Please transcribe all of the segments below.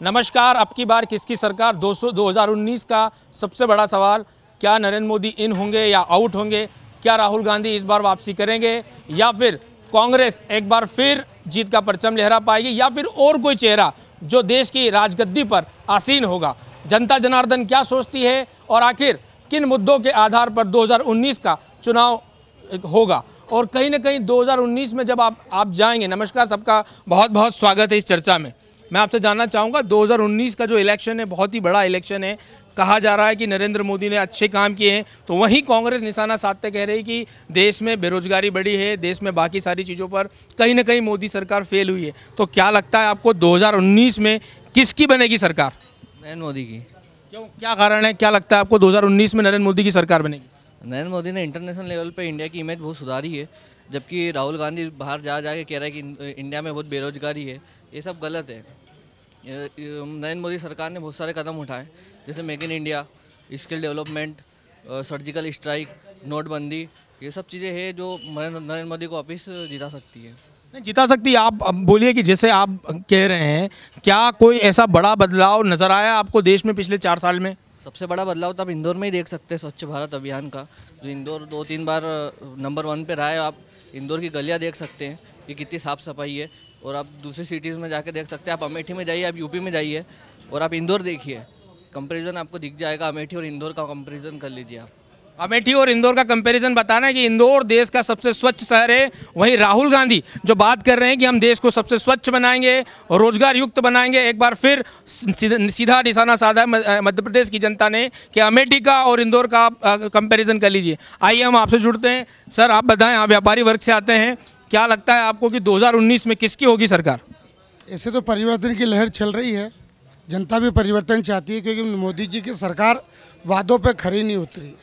नमस्कार। अब की बार किसकी सरकार 2019 का सबसे बड़ा सवाल, क्या नरेंद्र मोदी इन होंगे या आउट होंगे? क्या राहुल गांधी इस बार वापसी करेंगे या फिर कांग्रेस एक बार फिर जीत का परचम लहरा पाएगी या फिर और कोई चेहरा जो देश की राजगद्दी पर आसीन होगा? जनता जनार्दन क्या सोचती है और आखिर किन मुद्दों के आधार पर 2019 का चुनाव होगा? और कहीं ना कहीं 2019 में जब आप जाएंगे, नमस्कार, सबका बहुत बहुत स्वागत है इस चर्चा में। मैं आपसे जानना चाहूँगा 2019 का जो इलेक्शन है बहुत ही बड़ा इलेक्शन है। कहा जा रहा है कि नरेंद्र मोदी ने अच्छे काम किए हैं, तो वहीं कांग्रेस निशाना साधते कह रही कि देश में बेरोजगारी बढ़ी है, देश में बाकी सारी चीज़ों पर कहीं ना कहीं मोदी सरकार फेल हुई है। तो क्या लगता है आपको 2019 में किसकी बनेगी सरकार? नरेंद्र मोदी की। क्यों, क्या कारण है? क्या लगता है आपको 2019 में नरेंद्र मोदी की सरकार बनेगी? नरेंद्र मोदी ने इंटरनेशनल लेवल पे इंडिया की इमेज बहुत सुधारी है, जबकि राहुल गांधी बाहर जा के कह रहा है कि इंडिया में बहुत बेरोजगारी है। ये सब गलत है। नरेंद्र मोदी सरकार ने बहुत सारे कदम उठाए, जैसे make in India, skill development, surgical strike, नोटबंदी। ये सब चीज़ें हैं जो नरेंद्र मोदी को वापस जिता सकती है। नहीं जिता सकती है। आप अब बोलिए कि जैसे आप कह रहे हैं, क्या कोई ऐसा बड़ा बदलाव नज़र आया आपको देश में पिछले 4 साल में? सबसे बड़ा बदलाव तो आप इंदौर में ही देख सकते हैं, स्वच्छ भारत अभियान का, जो इंदौर 2-3 बार नंबर 1 पे रहा है। आप इंदौर की गलियां देख सकते हैं कि कितनी साफ़ सफाई है, और आप दूसरी सिटीज़ में जाके देख सकते हैं। आप अमेठी में जाइए, आप यूपी में जाइए और आप इंदौर देखिए, कंपैरिजन आपको दिख जाएगा। अमेठी और इंदौर का कंपैरिजन कर लीजिए आप। अमेठी और इंदौर का कंपैरिजन बताना है कि इंदौर देश का सबसे स्वच्छ शहर है। वहीं राहुल गांधी जो बात कर रहे हैं कि हम देश को सबसे स्वच्छ बनाएंगे और रोजगार युक्त बनाएंगे, एक बार फिर सीधा निशाना साधा मध्य प्रदेश की जनता ने कि अमेठी का और इंदौर का कंपैरिजन कर लीजिए। आइए हम आपसे जुड़ते हैं। सर, आप बताएं, आप व्यापारी वर्ग से आते हैं, क्या लगता है आपको कि 2019 में किसकी होगी सरकार? ऐसे तो परिवर्तन की लहर चल रही है, जनता भी परिवर्तन चाहती है, क्योंकि मोदी जी की सरकार वादों पे खरी नहीं उतरी।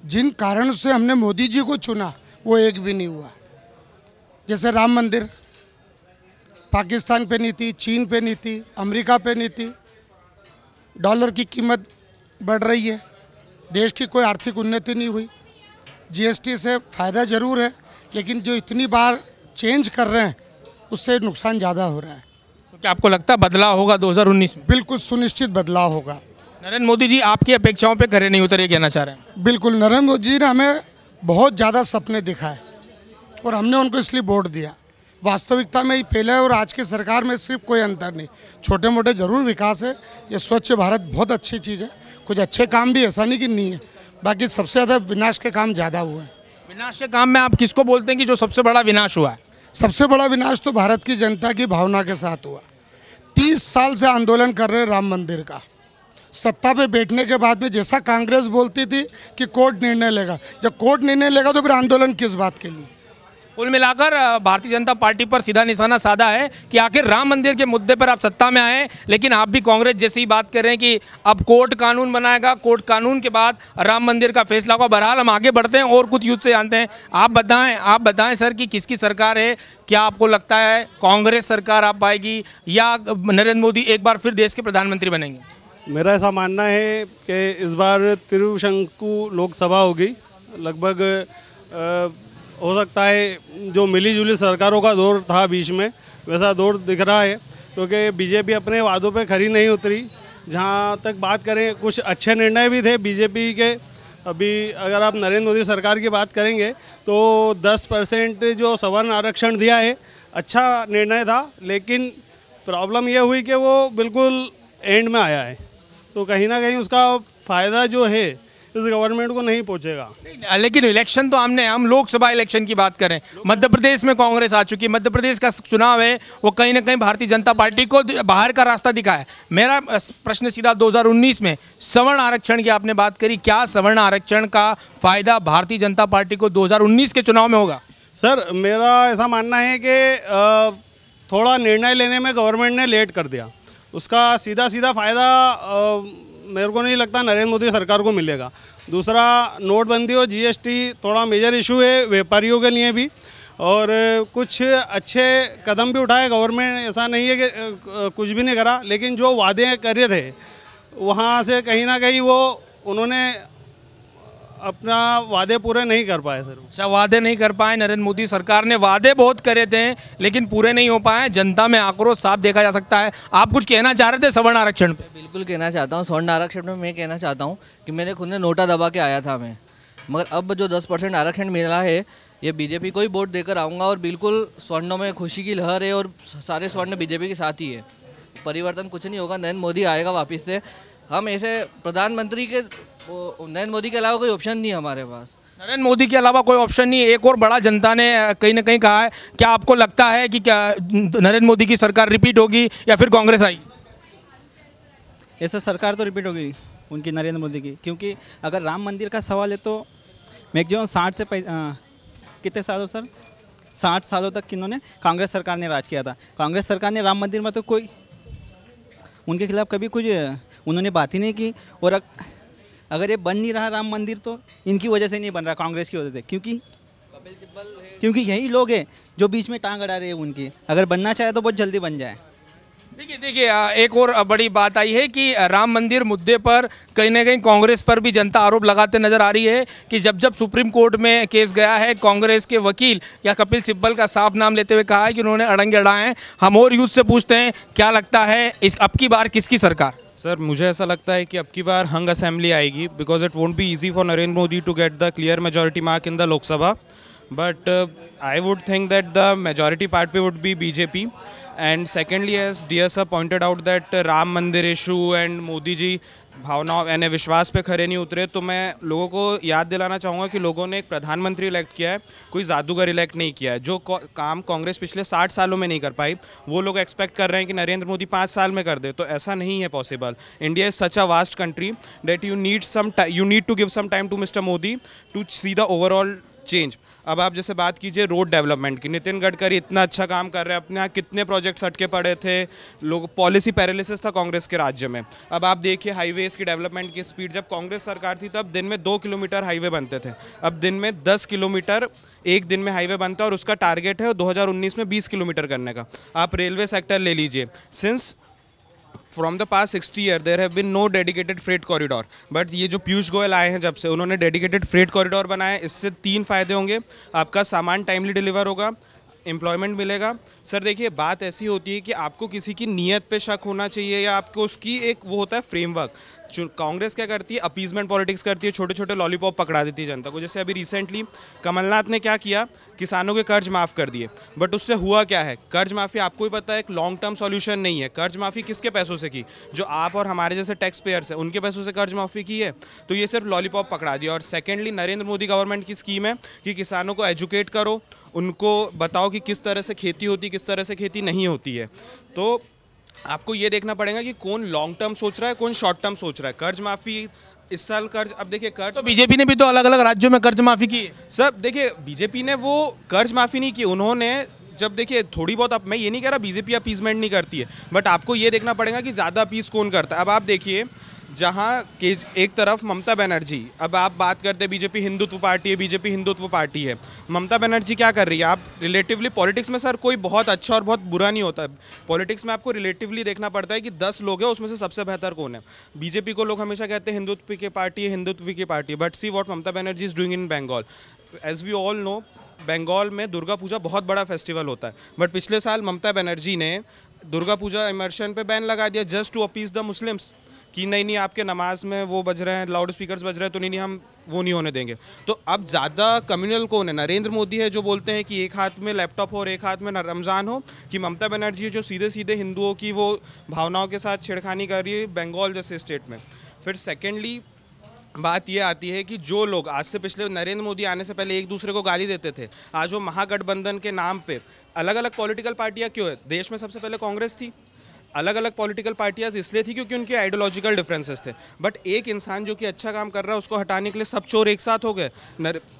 जिन कारण से हमने मोदी जी को चुना वो एक भी नहीं हुआ। जैसे राम मंदिर, पाकिस्तान पे नहीं थी, चीन पे नहीं थी, अमेरिका पे नहीं थी। डॉलर की कीमत बढ़ रही है, देश की कोई आर्थिक उन्नति नहीं हुई। जीएसटी से फ़ायदा ज़रूर है, लेकिन जो इतनी बार चेंज कर रहे हैं उससे नुकसान ज़्यादा हो रहा है। तो क्या आपको लगता है बदलाव होगा 2019 में? बिल्कुल सुनिश्चित बदलाव होगा। नरेंद्र मोदी जी आपकी अपेक्षाओं पे खरे नहीं उतरे, कहना चाह रहे हैं? बिल्कुल, नरेंद्र मोदी जी ने हमें बहुत ज़्यादा सपने दिखाए और हमने उनको इसलिए वोट दिया। वास्तविकता में ही पहले और आज की सरकार में सिर्फ कोई अंतर नहीं, छोटे मोटे ज़रूर विकास है। ये स्वच्छ भारत बहुत अच्छी चीज़ है, कुछ अच्छे काम भी, ऐसा नहीं कि नहीं है। बाकी सबसे ज़्यादा विनाश के काम ज़्यादा हुए हैं। विनाश के काम में आप किसको बोलते हैं कि जो सबसे बड़ा विनाश हुआ है? सबसे बड़ा विनाश तो भारत की जनता की भावना के साथ हुआ। 30 साल से आंदोलन कर रहे राम मंदिर का, सत्ता पे बैठने के बाद में जैसा कांग्रेस बोलती थी कि कोर्ट निर्णय लेगा, जब कोर्ट निर्णय लेगा तो फिर आंदोलन किस बात के लिए? कुल मिलाकर भारतीय जनता पार्टी पर सीधा निशाना साधा है कि आखिर राम मंदिर के मुद्दे पर आप सत्ता में आए, लेकिन आप भी कांग्रेस जैसी बात कर रहे हैं कि अब कोर्ट कानून बनाएगा, कोर्ट कानून के बाद राम मंदिर का फैसला होगा। बहरहाल हम आगे बढ़ते हैं और कुछ युद्ध से जानते हैं। आप बताएं सर कि किसकी सरकार है? क्या आपको लगता है कांग्रेस सरकार आ पाएगी या नरेंद्र मोदी एक बार फिर देश के प्रधानमंत्री बनेंगे? मेरा ऐसा मानना है कि इस बार त्रिशंकु लोकसभा होगी। लगभग हो सकता है जो मिली जुली सरकारों का दौर था बीच में, वैसा दौर दिख रहा है, क्योंकि बीजेपी अपने वादों पे खरी नहीं उतरी। जहाँ तक बात करें, कुछ अच्छे निर्णय भी थे बीजेपी के। अभी अगर आप नरेंद्र मोदी सरकार की बात करेंगे तो 10% जो सवर्ण आरक्षण दिया है, अच्छा निर्णय था, लेकिन प्रॉब्लम ये हुई कि वो बिल्कुल एंड में आया है, तो कहीं ना कहीं उसका फ़ायदा जो है इस गवर्नमेंट को नहीं पहुंचेगा। लेकिन इलेक्शन तो हम लोकसभा इलेक्शन की बात करें, मध्य प्रदेश में कांग्रेस आ चुकी है। मध्य प्रदेश का चुनाव है वो कहीं ना कहीं भारतीय जनता पार्टी को बाहर का रास्ता दिखा है। मेरा प्रश्न सीधा 2019 में सवर्ण आरक्षण की आपने बात करी, क्या सवर्ण आरक्षण का फायदा भारतीय जनता पार्टी को 2019 के चुनाव में होगा? सर, मेरा ऐसा मानना है कि थोड़ा निर्णय लेने में गवर्नमेंट ने लेट कर दिया। उसका सीधा फ़ायदा मेरे को नहीं लगता नरेंद्र मोदी सरकार को मिलेगा। दूसरा, नोटबंदी और जीएसटी थोड़ा मेजर इशू है व्यापारियों के लिए भी, और कुछ अच्छे कदम भी उठाए गवर्नमेंट। ऐसा नहीं है कि कुछ भी नहीं करा, लेकिन जो वादे करे थे वहाँ से कहीं ना कहीं वो उन्होंने अपना वादे पूरे नहीं कर पाए सर। अच्छा, वादे नहीं कर पाए। नरेंद्र मोदी सरकार ने वादे बहुत करे थे लेकिन पूरे नहीं हो पाए। जनता में आक्रोश साफ देखा जा सकता है। आप कुछ कहना चाह रहे थे सवर्ण आरक्षण पे? बिल्कुल कहना चाहता हूँ। स्वर्ण आरक्षण में मैं कहना चाहता हूँ कि मैंने खुद ने नोटा दबा के आया था मैं, मगर अब जो 10% आरक्षण मिला है ये बीजेपी को ही वोट देकर आऊँगा और बिल्कुल स्वर्णों में खुशी की लहर है और सारे स्वर्ण बीजेपी के साथ ही है। परिवर्तन कुछ नहीं होगा, नरेंद्र मोदी आएगा वापस से। हम ऐसे प्रधानमंत्री के नरेंद्र मोदी के अलावा कोई ऑप्शन नहीं है हमारे पास। नरेंद्र मोदी के अलावा कोई ऑप्शन नहीं है। एक और बड़ा जनता ने कहीं ना कहीं कहा है, क्या आपको लगता है कि क्या नरेंद्र मोदी की सरकार रिपीट होगी या फिर कांग्रेस आएगी? ऐसा सरकार तो रिपीट होगी उनकी, नरेंद्र मोदी की, क्योंकि अगर राम मंदिर का सवाल है तो मैक्सिमम 60 से कितने सालों सर 60 सालों तक इन्होंने कांग्रेस सरकार ने राज किया था। कांग्रेस सरकार ने राम मंदिर में तो कोई उनके खिलाफ कभी कुछ उन्होंने बात ही नहीं की। और अगर ये बन नहीं रहा राम मंदिर तो इनकी वजह से नहीं बन रहा, कांग्रेस की वजह से, क्योंकि यही लोग हैं जो बीच में टांग अड़ा रहे हैं उनकी। अगर बनना चाहे तो बहुत जल्दी बन जाए। देखिए एक और बड़ी बात आई है कि राम मंदिर मुद्दे पर कहीं ना कहीं कांग्रेस पर भी जनता आरोप लगाते नजर आ रही है कि जब जब सुप्रीम कोर्ट में केस गया है, कांग्रेस के वकील या कपिल सिब्बल का साफ नाम लेते हुए कहा है कि उन्होंने अड़ंगे अड़ाए हैं। हम और यूथ से पूछते हैं, क्या लगता है इस अब की बार किसकी सरकार? सर मुझे ऐसा लगता है कि अब की बार हंग असेंबली आएगी, because it won't be easy for Narendra Modi to get the clear majority mark in the Lok Sabha, but I would think that the majority party would be BJP. And secondly, as dear sir pointed out that Ram Mandir issue and Modi ji भावनाओं यानी विश्वास पे खरे नहीं उतरे, तो मैं लोगों को याद दिलाना चाहूँगा कि लोगों ने एक प्रधानमंत्री इलेक्ट किया है, कोई जादूगर इलेक्ट नहीं किया है. जो काम कांग्रेस पिछले 60 सालों में नहीं कर पाई वो लोग एक्सपेक्ट कर रहे हैं कि नरेंद्र मोदी 5 साल में कर दे, तो ऐसा नहीं है possible. India is such a vast country that you need to give some time to mister Modi to see the overall change. अब आप जैसे बात कीजिए रोड डेवलपमेंट की, नितिन गडकरी इतना अच्छा काम कर रहे हैं, अपने यहाँ कितने प्रोजेक्ट्स अटके पड़े थे, लोग पॉलिसी पैरालिसिस था कांग्रेस के राज्य में. अब आप देखिए हाईवेज की डेवलपमेंट की स्पीड, जब कांग्रेस सरकार थी तब दिन में 2 किलोमीटर हाईवे बनते थे, अब दिन में 10 किलोमीटर एक दिन में हाईवे बनता है और उसका टारगेट है 2019 में 20 किलोमीटर करने का. आप रेलवे सेक्टर ले लीजिए, since from the past 60 year there have been no dedicated freight corridor, but ये जो पीयूष गोयल आए हैं जब से उन्होंने डेडिकेटेड फ्रेट कॉरिडोर बनाया. इससे 3 फ़ायदे होंगे. आपका सामान टाइमली डिलीवर होगा, एम्प्लॉयमेंट मिलेगा. सर देखिए बात ऐसी होती है कि आपको किसी की नीयत पे शक होना चाहिए या आपको उसकी एक वो होता है फ्रेमवर्क. कांग्रेस क्या करती है, अपीजमेंट पॉलिटिक्स करती है, छोटे छोटे लॉलीपॉप पकड़ा देती है जनता को. जैसे अभी रिसेंटली कमलनाथ ने क्या किया, किसानों के कर्ज माफ़ कर दिए, बट उससे हुआ क्या है, कर्ज माफ़ी आपको ही पता है एक लॉन्ग टर्म सॉल्यूशन नहीं है. कर्ज माफ़ी किसके पैसों से की, जो आप और हमारे जैसे टैक्स पेयर्स हैं उनके पैसों से कर्ज माफ़ी की है, तो ये सिर्फ लॉलीपॉप पकड़ा दिया. और सेकेंडली नरेंद्र मोदी गवर्नमेंट की स्कीम है कि किसानों को एजुकेट करो, उनको बताओ कि किस तरह से खेती होती, किस तरह से खेती नहीं होती है. तो आपको ये देखना पड़ेगा कि कौन लॉन्ग टर्म सोच रहा है, कौन शॉर्ट टर्म सोच रहा है. कर्ज माफ़ी इस साल कर्ज, अब देखिए कर्ज तो बीजेपी ने भी तो अलग अलग राज्यों में कर्ज माफ़ी की है. सर देखिए बीजेपी ने वो कर्ज माफ़ी नहीं की, उन्होंने जब देखिए थोड़ी बहुत, अब मैं ये नहीं कह रहा बीजेपी अपीजमेंट नहीं करती है, बट आपको ये देखना पड़ेगा कि ज़्यादा अपीज कौन करता है. अब आप देखिए जहाँ के एक तरफ ममता बनर्जी, अब आप बात करते हैं बीजेपी हिंदुत्व पार्टी है, बीजेपी हिंदुत्व पार्टी है. ममता बनर्जी क्या कर रही है, आप रिलेटिवली पॉलिटिक्स में सर कोई बहुत अच्छा और बहुत बुरा नहीं होता है. पॉलिटिक्स में आपको रिलेटिवली देखना पड़ता है कि 10 लोग हैं उसमें से सबसे बेहतर कौन है. बीजेपी को लोग हमेशा कहते हैं हिंदुत्व की पार्टी है, हिंदुत्व की party, but see what Mamata Banerjee is doing in Bengal. As we all know Bengal में दुर्गा पूजा बहुत बड़ा फेस्टिवल होता है, बट पिछले साल ममता बनर्जी ने दुर्गा पूजा इमर्शन पे बैन लगा दिया just to appease the Muslims कि नहीं आपके नमाज में वो बज रहे हैं, लाउड स्पीकर्स बज रहे हैं, तो नहीं हम वो नहीं होने देंगे. तो अब ज़्यादा कम्युनल कौन है, नरेंद्र मोदी है जो बोलते हैं कि एक हाथ में लैपटॉप हो और एक हाथ में रमज़ान हो, कि ममता बनर्जी है जो सीधे सीधे हिंदुओं की वो भावनाओं के साथ छेड़खानी कर रही है बंगाल जैसे स्टेट में. फिर सेकेंडली बात ये आती है कि जो लोग आज से पिछले नरेंद्र मोदी आने से पहले एक दूसरे को गाली देते थे, आज वो महागठबंधन के नाम पे अलग अलग पॉलिटिकल पार्टियाँ क्यों है, देश में सबसे पहले कांग्रेस थी, अलग अलग पॉलिटिकल पार्टियाँ इसलिए थी क्योंकि उनके आइडियोलॉजिकल डिफरेंसेस थे, बट एक इंसान जो कि अच्छा काम कर रहा है उसको हटाने के लिए सब चोर एक साथ हो गए.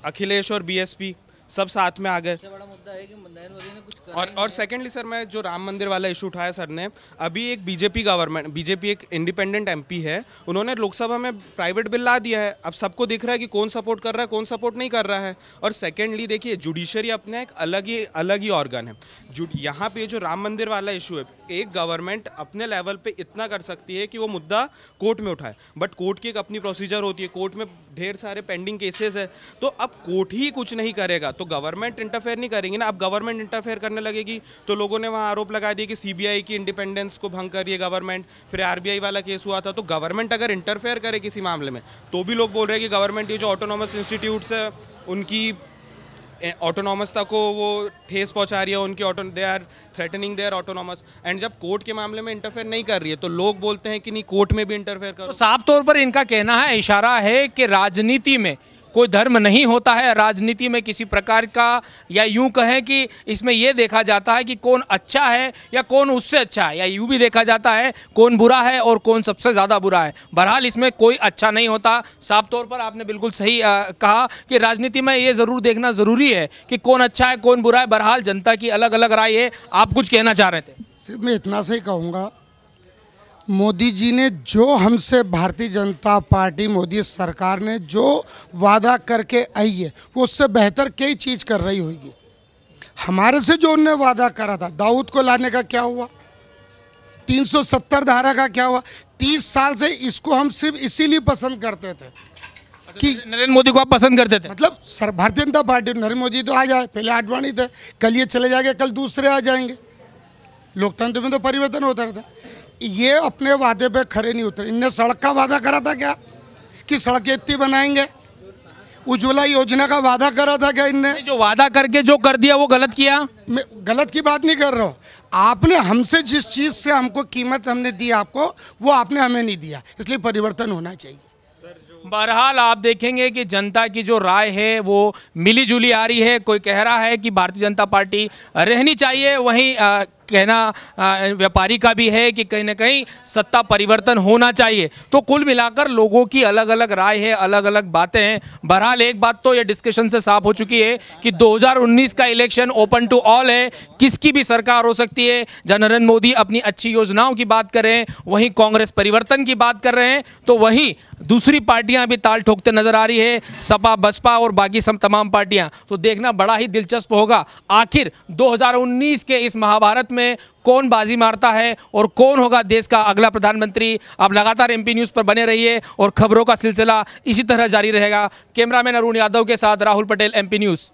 अखिलेश और बीएसपी, सब साथ में आ गए। सबसे बड़ा मुद्दा है कि नरेंद्र मोदी ने कुछ करा और सेकेंडली सर, मैं जो राम मंदिर वाला इशू उठाया सर ने, अभी एक बीजेपी एक इंडिपेंडेंट एमपी है, उन्होंने लोकसभा में प्राइवेट बिल ला दिया है। अब सबको दिख रहा है कि कौन सपोर्ट कर रहा है, कौन सपोर्ट नहीं कर रहा है। और सेकेंडली देखिए, जुडिशरी अपने एक अलग ही ऑर्गन है। यहाँ पे जो राम मंदिर वाला इशू है, एक गवर्नमेंट अपने लेवल पे इतना कर सकती है कि वो मुद्दा कोर्ट में उठाए, बट कोर्ट की एक अपनी प्रोसीजर होती है, कोर्ट में ढेर सारे पेंडिंग केसेस है। तो अब कोर्ट ही कुछ नहीं करेगा तो गवर्नमेंट इंटरफेयर नहीं करेगी ना। अब गवर्नमेंट इंटरफेयर करने लगेगी तो लोगों ने वहाँ आरोप लगा दिया कि सीबीआई की इंडिपेंडेंस को भंग कर रही है गवर्नमेंट। फिर आरबीआई वाला केस हुआ था। तो गवर्नमेंट अगर इंटरफेयर करे किसी मामले में तो भी लोग बोल रहे हैं कि गवर्नमेंट ये जो ऑटोनॉमस इंस्टीट्यूट्स है उनकी ऑटोनॉमसता को वो ठेस पहुंचा रही है, उनकी they are threatening their autonomous. And जब कोर्ट के मामले में इंटरफेयर नहीं कर रही है तो लोग बोलते हैं कि नहीं, कोर्ट में भी इंटरफेयर करो। तो साफ तौर पर इनका कहना है, इशारा है कि राजनीति में कोई धर्म नहीं होता है। राजनीति में किसी प्रकार का, या यूं कहें कि इसमें यह देखा जाता है कि कौन अच्छा है या कौन उससे अच्छा है, या यूं भी देखा जाता है कौन बुरा है और कौन सबसे ज़्यादा बुरा है। बहरहाल इसमें कोई अच्छा नहीं होता। साफ तौर पर आपने बिल्कुल सही कहा कि राजनीति में ये ज़रूर देखना ज़रूरी है कि कौन अच्छा है कौन बुरा है। बहरहाल जनता की अलग अलग राय है। आप कुछ कहना चाह रहे थे? सिर्फ मैं इतना से ही कहूँगा, मोदी जी ने जो हमसे, भारतीय जनता पार्टी मोदी सरकार ने जो वादा करके आई है वो उससे बेहतर कई चीज़ कर रही होगी। हमारे से जो उन्होंने वादा करा था, दाऊद को लाने का क्या हुआ, 370 धारा का क्या हुआ। 30 साल से इसको हम सिर्फ इसीलिए पसंद करते थे कि नरेंद्र मोदी को आप पसंद करते थे? मतलब सर, भारतीय जनता पार्टी, नरेंद्र मोदी तो आ जाए, पहले आडवाणी थे, कल ये चले जाएंगे, कल दूसरे आ जाएंगे। लोकतंत्र में तो परिवर्तन होता रहता। ये अपने वादे पे खरे नहीं उतरे। इनने सड़क का वादा करा था क्या कि सड़कें इतनी बनाएंगे? उज्ज्वला योजना का वादा करा था क्या इनने? जो वादा करके जो कर दिया वो गलत किया। मैं गलत की बात नहीं कर रहा हूँ। आपने हमसे जिस चीज़ से हमको कीमत हमने दी आपको, वो आपने हमें नहीं दिया, इसलिए परिवर्तन होना चाहिए। बहरहाल आप देखेंगे कि जनता की जो राय है वो मिली जुली आ रही है। कोई कह रहा है कि भारतीय जनता पार्टी रहनी चाहिए, वहीं कहना व्यापारी का भी है कि कहीं ना कहीं सत्ता परिवर्तन होना चाहिए। तो कुल मिलाकर लोगों की अलग अलग राय है, अलग अलग बातें हैं। बहरहाल एक बात तो ये डिस्कशन से साफ हो चुकी है कि 2019 का इलेक्शन ओपन टू ऑल है। किसकी भी सरकार हो सकती है। जहाँ नरेंद्र मोदी अपनी अच्छी योजनाओं की बात कर रहे हैं, वहीं कांग्रेस परिवर्तन की बात कर रहे हैं, तो वहीं दूसरी पार्टियां भी ताल ठोकते नजर आ रही है, सपा, बसपा और बाकी सब तमाम पार्टियां। तो देखना बड़ा ही दिलचस्प होगा आखिर 2019 के इस महाभारत में कौन बाजी मारता है और कौन होगा देश का अगला प्रधानमंत्री। आप लगातार एमपी न्यूज़ पर बने रहिए और खबरों का सिलसिला इसी तरह जारी रहेगा। कैमरामैन अरुण यादव के साथ राहुल पटेल, एमपी न्यूज़।